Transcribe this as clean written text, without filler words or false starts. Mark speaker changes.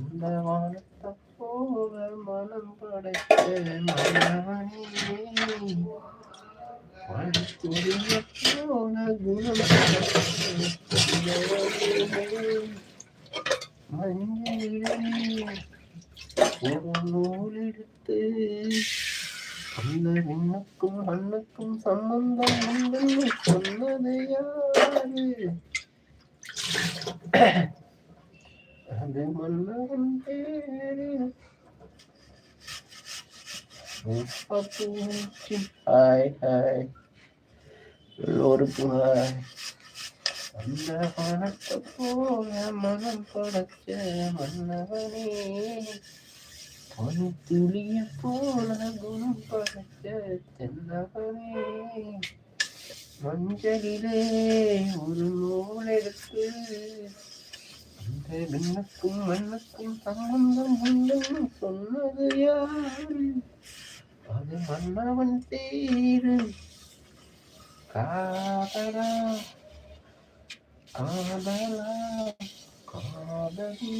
Speaker 1: அந்த வானத்தை போல மனம் படைத்த மன்னவனே மணித்துளிய போல குணம் மஞ்சளிலே ஒரு நூல் எடுத்து அந்த விண்ணுக்கும் மண்ணுக்கும் சம்பந்தம் உண்டு சொன்னது யாரு? அது மன்னவன் பேரு. ஹாய் ஹாய் எல்லோருக்கும் ஹாய். அந்த வானத்தை போல மனம் படைச்ச மன்னவனே பனித்துளிய போல குணம் படைச்ச தென்னவனே மஞ்சளிலே ஒரு நூல் எடுத்து அந்த விண்ணுக்கும் மண்ணுக்கும் சம்பந்தம் உண்டு சொன்னது யாரு? அது மன்னவன் பேரு. காதலா காதலா காதலி